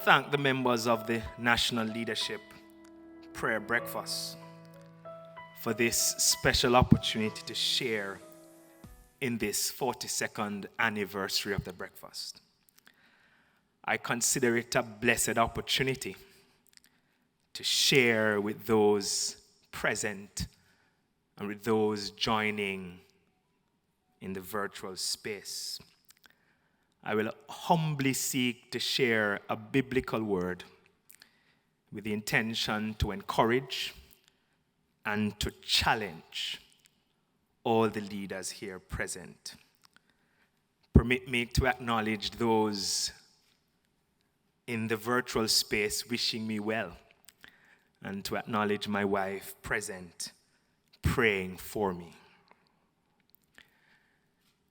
thank the members of the National Leadership Prayer Breakfast for this special opportunity to share in this 42nd anniversary of the breakfast. I consider it a blessed opportunity to share with those present and with those joining in the virtual space. I will humbly seek to share a biblical word with the intention to encourage and to challenge all the leaders here present. Permit me to acknowledge those in the virtual space wishing me well, and to acknowledge my wife present praying for me.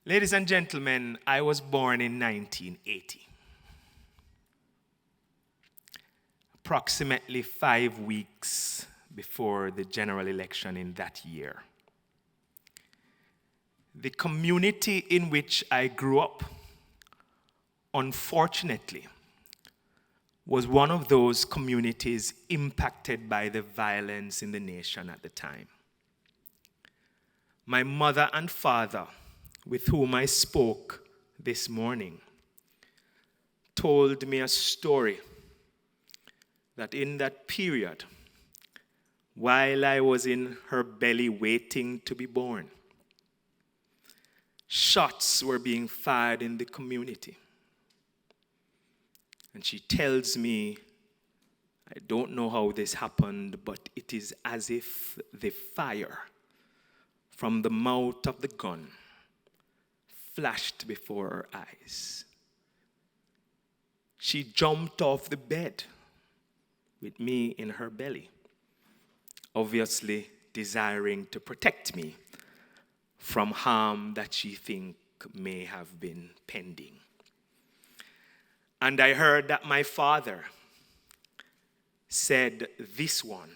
Ladies and gentlemen, I was born in 1980. Approximately 5 weeks before the general election in that year. The community in which I grew up, unfortunately, was one of those communities impacted by the violence in the nation at the time. My mother and father, with whom I spoke this morning, told me a story that in that period, while I was in her belly waiting to be born, shots were being fired in the community. And she tells me, I don't know how this happened, but it is as if the fire from the mouth of the gun flashed before her eyes. She jumped off the bed with me in her belly, obviously desiring to protect me from harm that she think may have been pending. And I heard that my father said, this one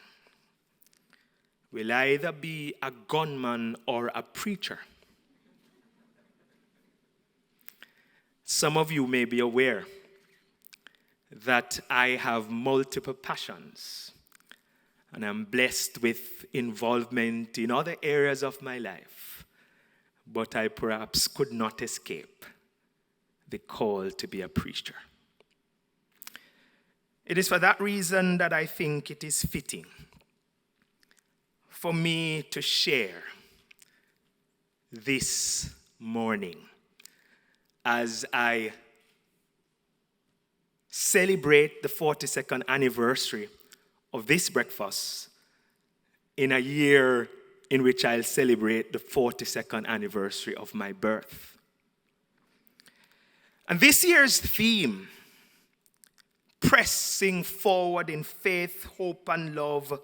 will either be a gunman or a preacher. Some of you may be aware that I have multiple passions, and I'm blessed with involvement in other areas of my life, but I perhaps could not escape the call to be a preacher. It is for that reason that I think it is fitting for me to share this morning as I celebrate the 42nd anniversary of this breakfast in a year in which I'll celebrate the 42nd anniversary of my birth. And this year's theme, pressing forward in faith, hope, and love,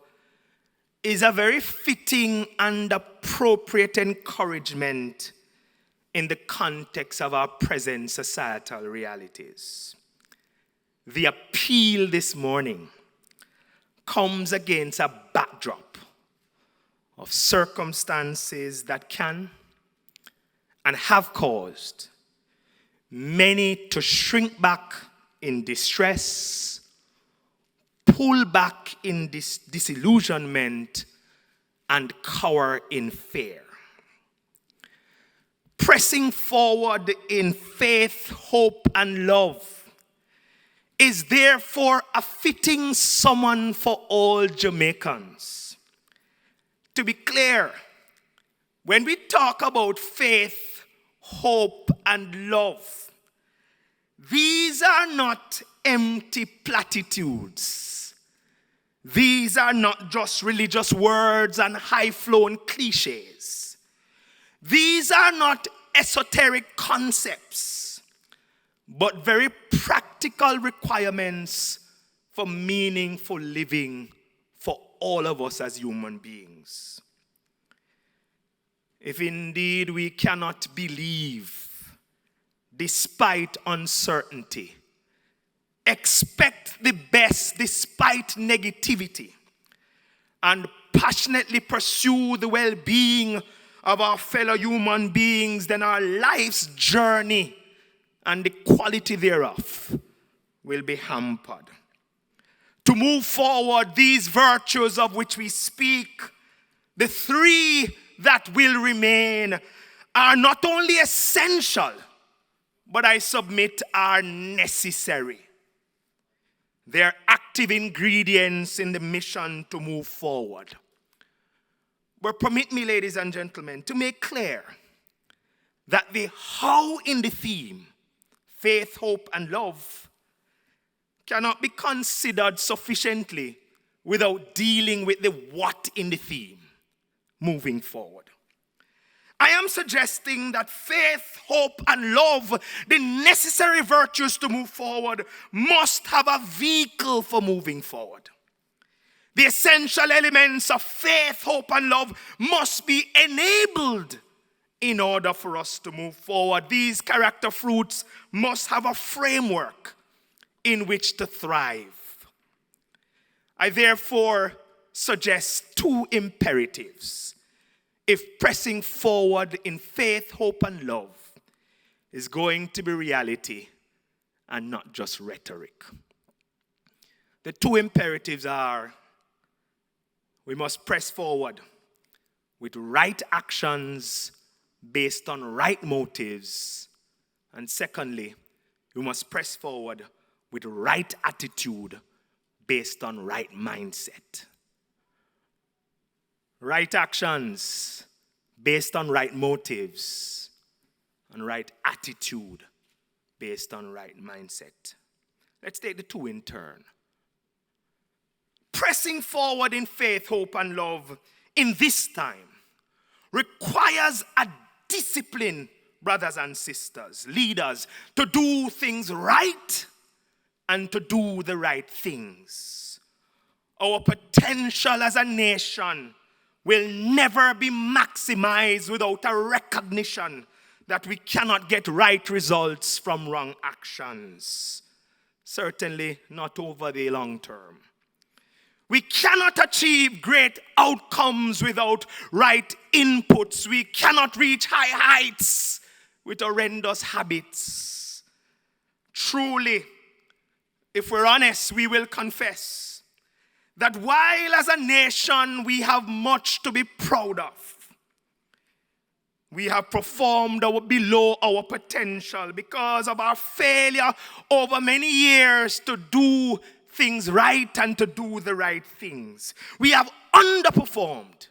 is a very fitting and appropriate encouragement in the context of our present societal realities. The appeal this morning comes against a backdrop of circumstances that can and have caused many to shrink back in distress, pull back in disillusionment, and cower in fear. Pressing forward in faith, hope, and love is therefore a fitting summon for all Jamaicans. To be clear, when we talk about faith, hope, and love, these are not empty platitudes. These are not just religious words and high-flown cliches. These are not esoteric concepts, but very practical requirements for meaningful living for all of us as human beings. If indeed we cannot believe despite uncertainty, expect the best despite negativity, and passionately pursue the well-being of our fellow human beings, then our life's journey and the quality thereof will be hampered. To move forward, these virtues of which we speak, the three that will remain, are not only essential, but I submit are necessary. They are active ingredients in the mission to move forward. But permit me, ladies and gentlemen, to make clear that the how in the theme, faith, hope, and love, cannot be considered sufficiently without dealing with the what in the theme, moving forward. I am suggesting that faith, hope, and love, the necessary virtues to move forward, must have a vehicle for moving forward. The essential elements of faith, hope, and love must be enabled in order for us to move forward. These character fruits must have a framework in which to thrive. I therefore suggest two imperatives if pressing forward in faith, hope, and love is going to be reality and not just rhetoric. The two imperatives are: we must press forward with right actions based on right motives. And secondly, we must press forward with right attitude based on right mindset. Right actions based on right motives, and right attitude based on right mindset. Let's take the two in turn. Pressing forward in faith, hope, and love in this time requires a discipline, brothers and sisters, leaders, to do things right and to do the right things. Our potential as a nation will never be maximized without a recognition that we cannot get right results from wrong actions. Certainly not over the long term. We cannot achieve great outcomes without right inputs. We cannot reach high heights with horrendous habits. Truly, if we're honest, we will confess that while as a nation we have much to be proud of, we have performed below our potential because of our failure over many years to do things right and to do the right things. We have underperformed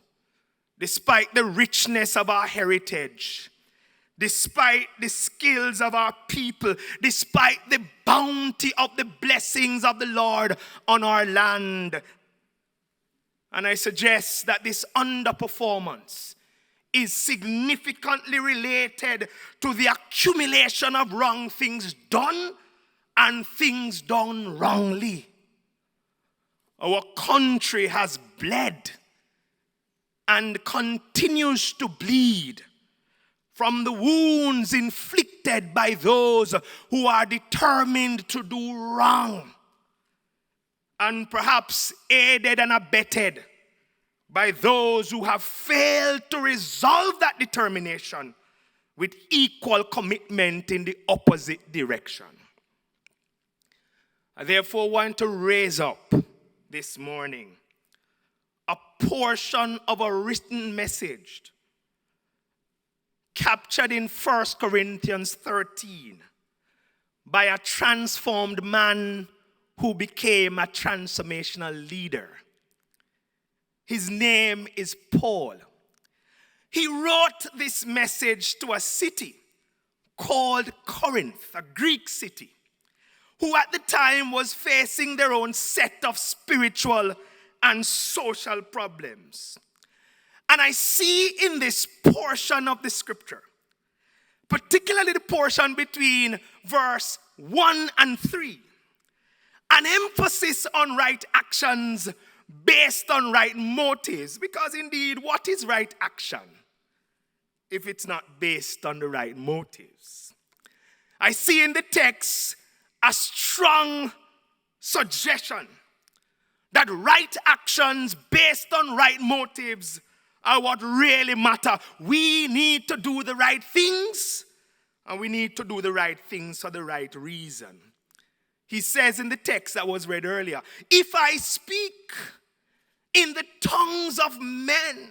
despite the richness of our heritage, despite the skills of our people, despite the bounty of the blessings of the Lord on our land. And I suggest that this underperformance is significantly related to the accumulation of wrong things done and things done wrongly. Our country has bled and continues to bleed from the wounds inflicted by those who are determined to do wrong, and perhaps aided and abetted by those who have failed to resolve that determination with equal commitment in the opposite direction. I therefore want to raise up this morning a portion of a written message captured in 1 Corinthians 13 by a transformed man who became a transformational leader. His name is Paul. He wrote this message to a city called Corinth, a Greek city, who at the time was facing their own set of spiritual and social problems. And I see in this portion of the scripture, particularly the portion between verse 1 and 3, an emphasis on right actions based on right motives. Because indeed, what is right action if it's not based on the right motives? I see in the text a strong suggestion that right actions based on right motives are what really matter. We need to do the right things, and we need to do the right things for the right reason. He says in the text that was read earlier, if I speak in the tongues of men,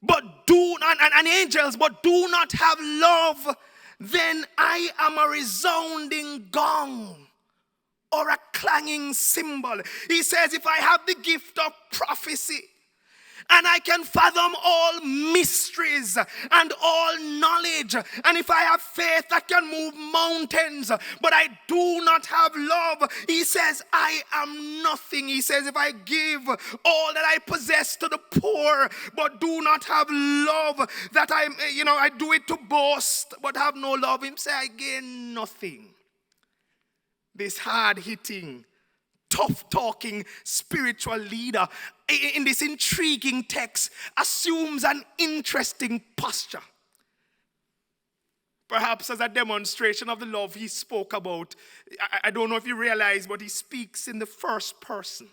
but do not, and angels, but do not have love, then I am a resounding gong or a clanging cymbal. He says, if I have the gift of prophecy, and I can fathom all mysteries and all knowledge, and if I have faith that can move mountains, but I do not have love, he says, I am nothing. He says, if I give all that I possess to the poor, but do not have love, that I do it to boast, but have no love, him say, I gain nothing. This hard-hitting, tough-talking spiritual leader in this intriguing text assumes an interesting posture. Perhaps as a demonstration of the love he spoke about. I don't know if you realize, but he speaks in the first person.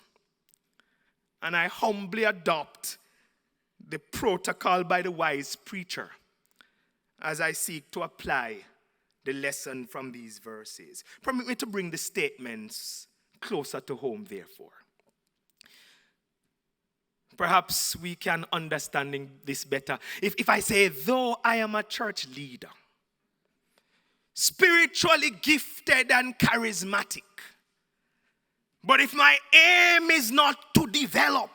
And I humbly adopt the protocol by the wise preacher as I seek to apply the lesson from these verses. Permit me to bring the statements closer to home, therefore. Perhaps we can understand this better. If I say, though I am a church leader, spiritually gifted and charismatic, but if my aim is not to develop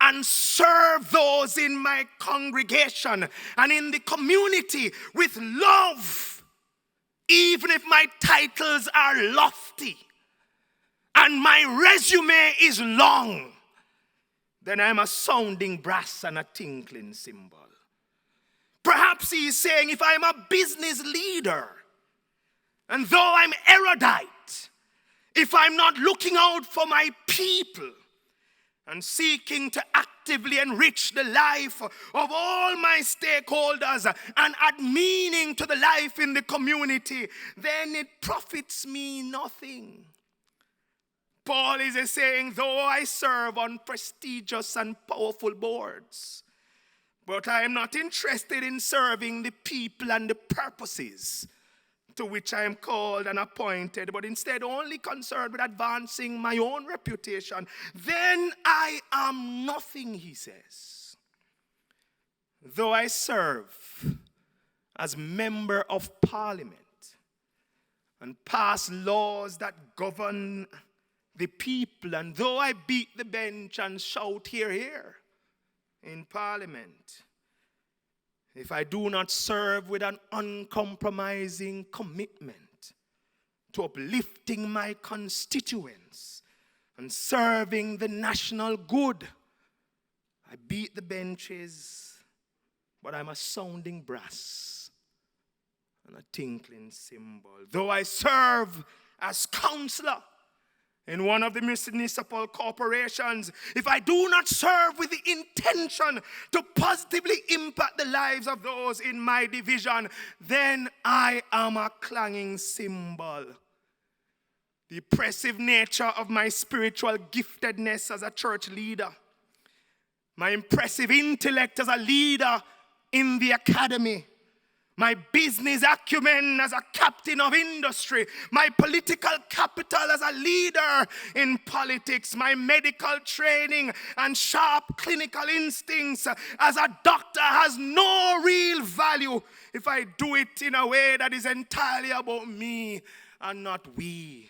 and serve those in my congregation and in the community with love, even if my titles are lofty and my resume is long, then I'm a sounding brass and a tinkling cymbal. Perhaps he's saying, if I'm a business leader, and though I'm erudite, if I'm not looking out for my people and seeking to actively enrich the life of all my stakeholders and add meaning to the life in the community, then it profits me nothing. Paul is saying, though I serve on prestigious and powerful boards, but I am not interested in serving the people and the purposes to which I am called and appointed, but instead only concerned with advancing my own reputation, then I am nothing, he says. Though I serve as member of parliament and pass laws that govern the people, and though I beat the bench and shout, hear, hear, in parliament, if I do not serve with an uncompromising commitment to uplifting my constituents and serving the national good, I beat the benches, but I'm a sounding brass and a tinkling cymbal. Though I serve as counselor in one of the municipal corporations, if I do not serve with the intention to positively impact the lives of those in my division, then I am a clanging cymbal. The oppressive nature of my spiritual giftedness as a church leader, my impressive intellect as a leader in the academy, my business acumen as a captain of industry, my political capital as a leader in politics, my medical training and sharp clinical instincts as a doctor has no real value if I do it in a way that is entirely about me and not we.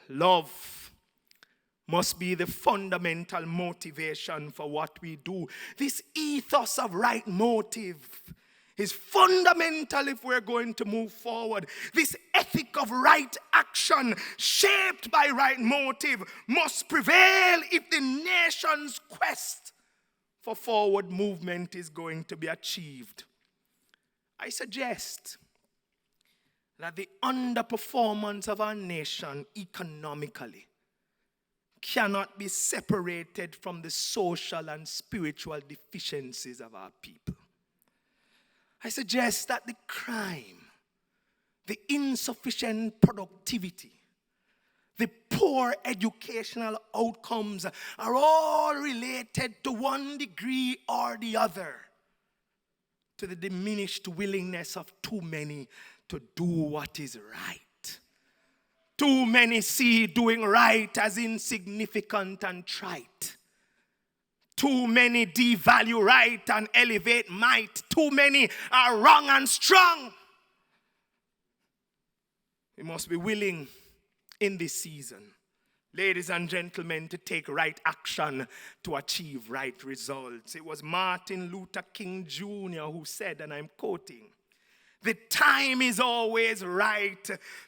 Love must be the fundamental motivation for what we do. This ethos of right motive is fundamental if we're going to move forward. This ethic of right action shaped by right motive must prevail if the nation's quest for forward movement is going to be achieved. I suggest that the underperformance of our nation economically cannot be separated from the social and spiritual deficiencies of our people. I suggest that the crime, the insufficient productivity, the poor educational outcomes are all related to one degree or the other to the diminished willingness of too many to do what is right. Too many see doing right as insignificant and trite. Too many devalue right and elevate might. Too many are wrong and strong. We must be willing in this season, ladies and gentlemen, to take right action to achieve right results. It was Martin Luther King Jr. who said, and I'm quoting, "The time is always right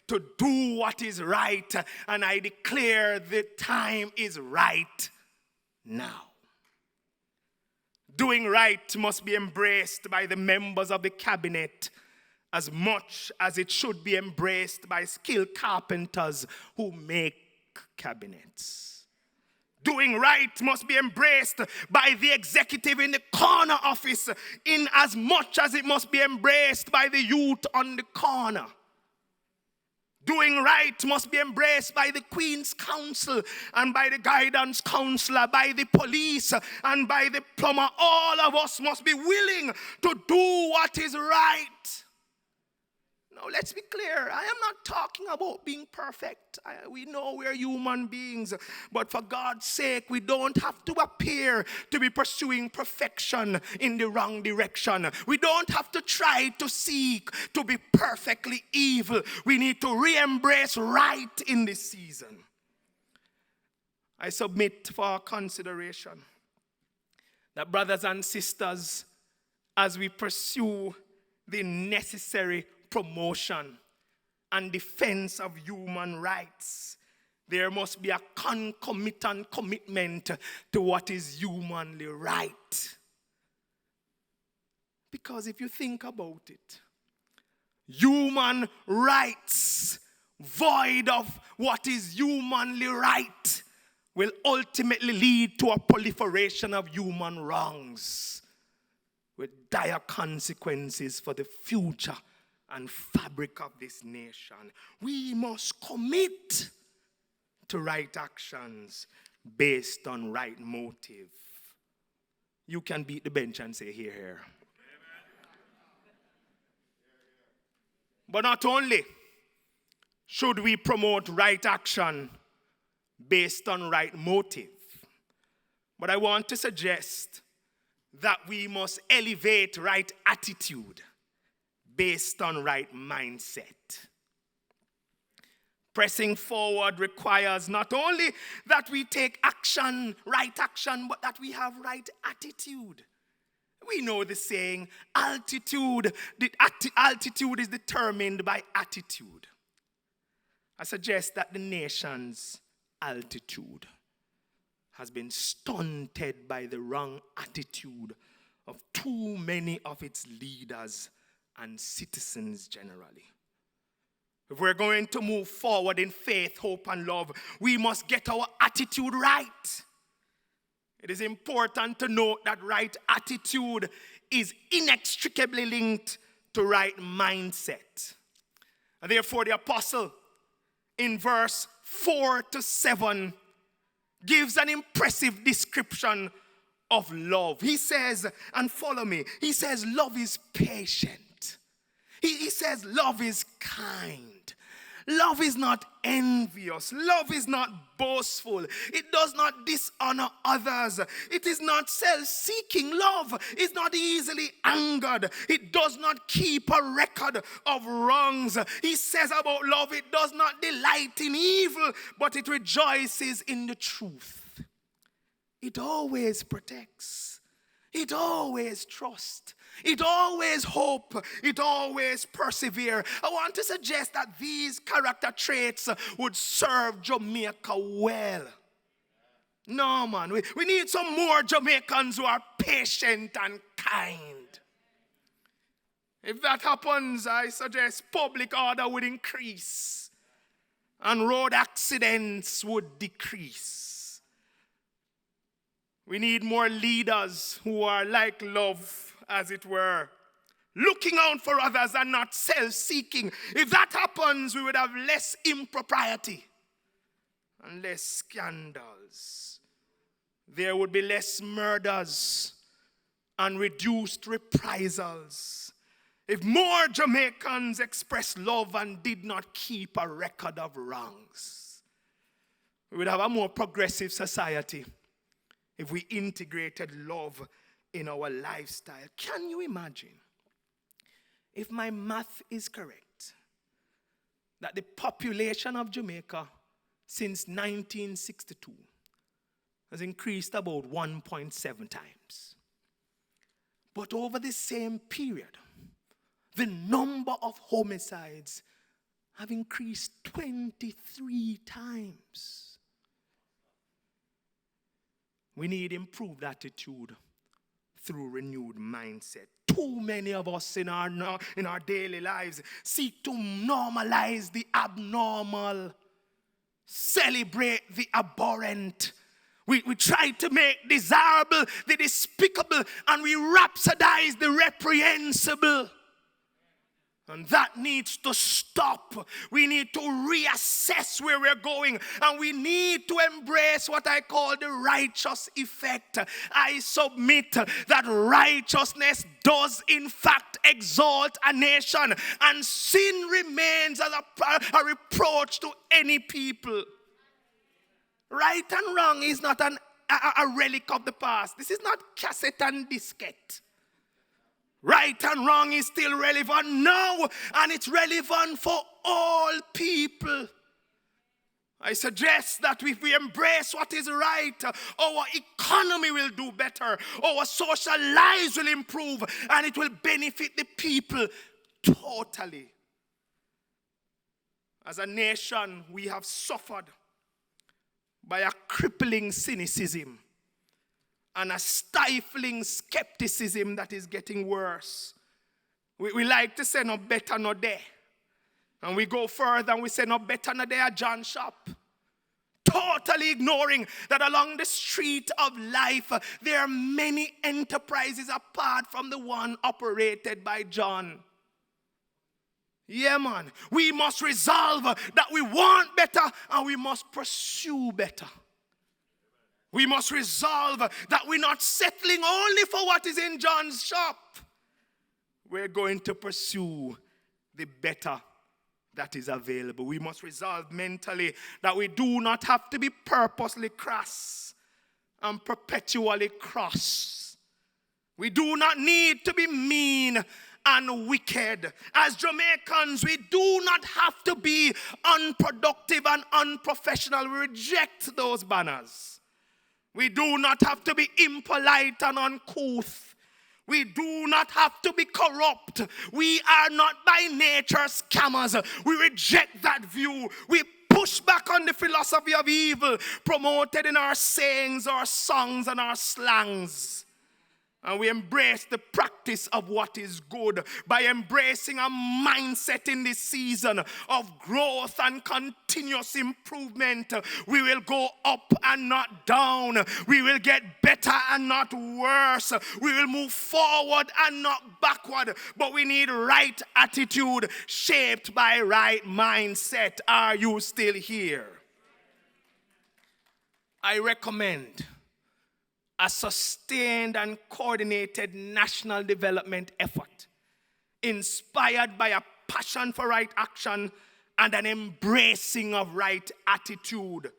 to do what is right, and I declare the time is right now." Doing right must be embraced by the members of the cabinet as much as it should be embraced by skilled carpenters who make cabinets. Doing right must be embraced by the executive in the corner office in as much as it must be embraced by the youth on the corner. Doing right must be embraced by the Queen's Council and by the guidance counselor, by the police and by the plumber. All of us must be willing to do what is right. Now, let's be clear. I am not talking about being perfect. We know we're human beings. But for God's sake, we don't have to appear to be pursuing perfection in the wrong direction. We don't have to try to seek to be perfectly evil. We need to re-embrace right in this season. I submit for our consideration that, brothers and sisters, as we pursue the necessary promotion and defense of human rights, there must be a concomitant commitment to what is humanly right. Because if you think about it, human rights void of what is humanly right will ultimately lead to a proliferation of human wrongs with dire consequences for the future and fabric of this nation. We must commit to right actions based on right motive. You can beat the bench and say, "Hear, hear." But not only should we promote right action based on right motive, but I want to suggest that we must elevate right attitude based on right mindset. Pressing forward requires not only that we take action, right action, but that we have right attitude. We know the saying, altitude is determined by attitude. I suggest that the nation's altitude has been stunted by the wrong attitude of too many of its leaders and citizens generally. If we're going to move forward in faith, hope, and love, we must get our attitude right. It is important to note that right attitude is inextricably linked to right mindset. And therefore, the apostle in verse 4-7 gives an impressive description of love. He says, and follow me, he says love is patient. He says love is kind. Love is not envious. Love is not boastful. It does not dishonor others. It is not self-seeking. Love is not easily angered. It does not keep a record of wrongs. He says about love, it does not delight in evil, but it rejoices in the truth. It always protects. It always trusts. It always hopes. It always perseveres. I want to suggest that these character traits would serve Jamaica well. No, man. We need some more Jamaicans who are patient and kind. If that happens, I suggest public order would increase and road accidents would decrease. We need more leaders who are like love, as it were, looking out for others and not self-seeking. If that happens, we would have less impropriety and less scandals. There would be less murders and reduced reprisals. if more Jamaicans expressed love and did not keep a record of wrongs, we would have a more progressive society if we integrated love in our lifestyle. Can you imagine, if my math is correct, that the population of Jamaica since 1962 has increased about 1.7 times. But over the same period, the number of homicides have increased 23 times. We need improved attitude through renewed mindset. Too many of us in our daily lives seek to normalize the abnormal, celebrate the abhorrent. We try to make desirable the despicable, and we rhapsodize the reprehensible. And that needs to stop. We need to reassess where we're going. And we need to embrace what I call the righteous effect. I submit that righteousness does in fact exalt a nation. And sin remains as a reproach to any people. Right and wrong is not a relic of the past. This is not cassette and diskette. Right and wrong is still relevant now, and it's relevant for all people. I suggest that if we embrace what is right, our economy will do better, our social lives will improve, and it will benefit the people totally. As a nation, we have suffered by a crippling cynicism and a stifling skepticism that is getting worse. We like to say no better, no there. And we go further and we say no better, no there, John shop. Totally ignoring that along the street of life, there are many enterprises apart from the one operated by John. Yeah, man. We must resolve that we want better and we must pursue better. We must resolve that we're not settling only for what is in John's shop. We're going to pursue the better that is available. We must resolve mentally that we do not have to be purposely crass and perpetually cross. We do not need to be mean and wicked. As Jamaicans, we do not have to be unproductive and unprofessional. We reject those banners. We do not have to be impolite and uncouth. We do not have to be corrupt. We are not by nature scammers. We reject that view. We push back on the philosophy of evil promoted in our sayings, our songs, and our slangs. And we embrace the practice of what is good by embracing a mindset in this season of growth and continuous improvement. We will go up and not down. We will get better and not worse. We will move forward and not backward. But we need right attitude shaped by right mindset. Are you still here? I recommend a sustained and coordinated national development effort inspired by a passion for right action and an embracing of right attitude.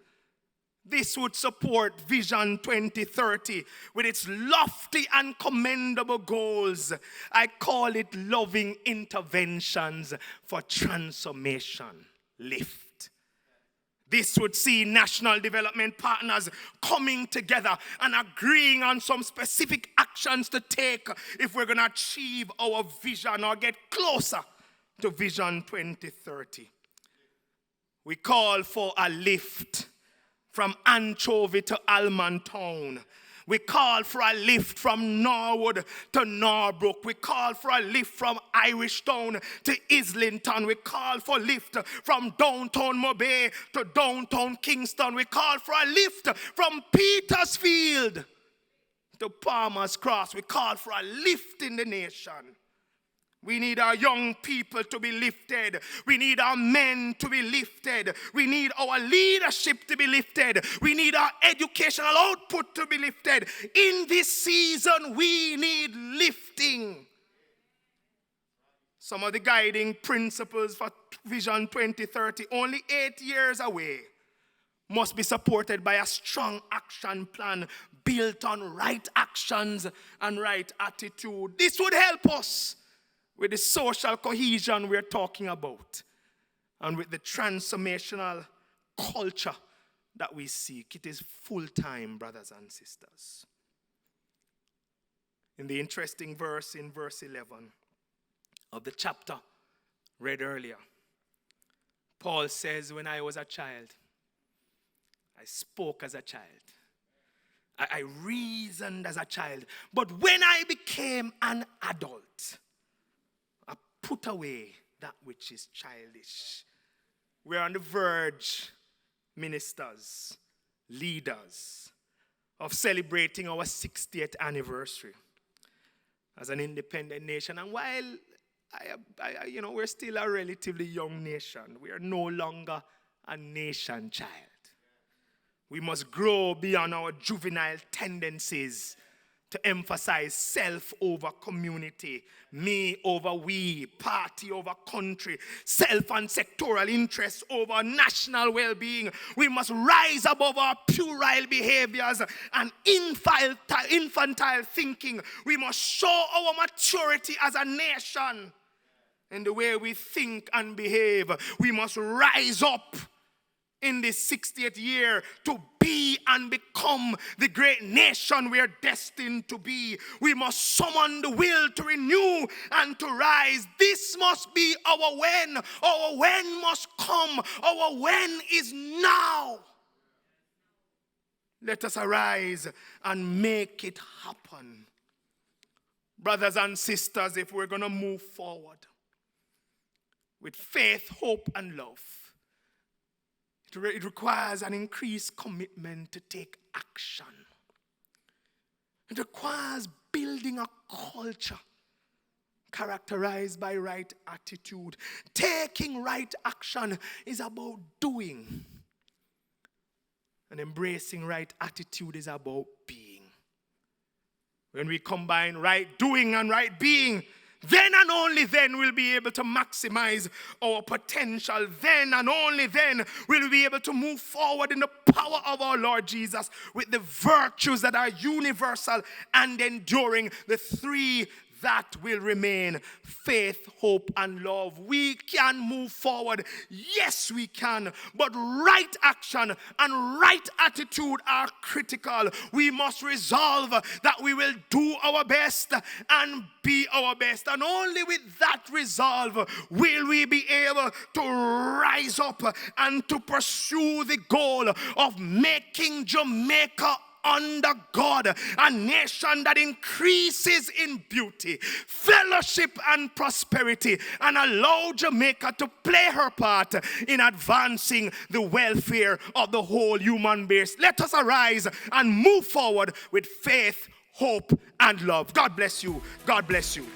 This would support Vision 2030 with its lofty and commendable goals. I call it loving interventions for transformation. Lift. This would see national development partners coming together and agreeing on some specific actions to take if we're going to achieve our vision or get closer to Vision 2030. We call for a lift from Anchovy to Almond Town. We call for a lift from Norwood to Norbrook. We call for a lift from Irish Town to Islington. We call for a lift from downtown Mobay to downtown Kingston. We call for a lift from Petersfield to Palmer's Cross. We call for a lift in the nation. We need our young people to be lifted. We need our men to be lifted. We need our leadership to be lifted. We need our educational output to be lifted. In this season, we need lifting. Some of the guiding principles for Vision 2030, only 8 years away, must be supported by a strong action plan built on right actions and right attitude. This would help us with the social cohesion we're talking about and with the transformational culture that we seek. It is full time, brothers and sisters. In the interesting verse in verse 11 of the chapter read earlier, Paul says, when I was a child, I spoke as a child. I reasoned as a child. But when I became an adult, I put away that which is childish. We're on the verge, ministers, leaders, of celebrating our 60th anniversary as an independent nation. And while we're still a relatively young nation, we are no longer a nation child. We must grow beyond our juvenile tendencies to emphasize self over community, me over we, party over country, self and sectoral interests over national well-being. We must rise above our puerile behaviors and infantile thinking. We must show our maturity as a nation in the way we think and behave. We must rise up in this 60th year to be and become the great nation we are destined to be. We must summon the will to renew and to rise. This must be our when. Our when must come. Our when is now. Let us arise and make it happen. Brothers and sisters, if we're going to move forward with faith, hope, and love, it requires an increased commitment to take action. It requires building a culture characterized by right attitude. Taking right action is about doing. And embracing right attitude is about being. When we combine right doing and right being, then and only then we'll be able to maximize our potential. Then and only then we'll be able to move forward in the power of our Lord Jesus with the virtues that are universal and enduring, the three that will remain: faith, hope, and love. We can move forward. Yes, we can. But right action and right attitude are critical. We must resolve that we will do our best and be our best. And only with that resolve will we be able to rise up and to pursue the goal of making Jamaica under God a nation that increases in beauty, fellowship, and prosperity, and allow Jamaica to play her part in advancing the welfare of the whole human race. Let us arise and move forward with faith, hope, and love. God bless you. God bless you.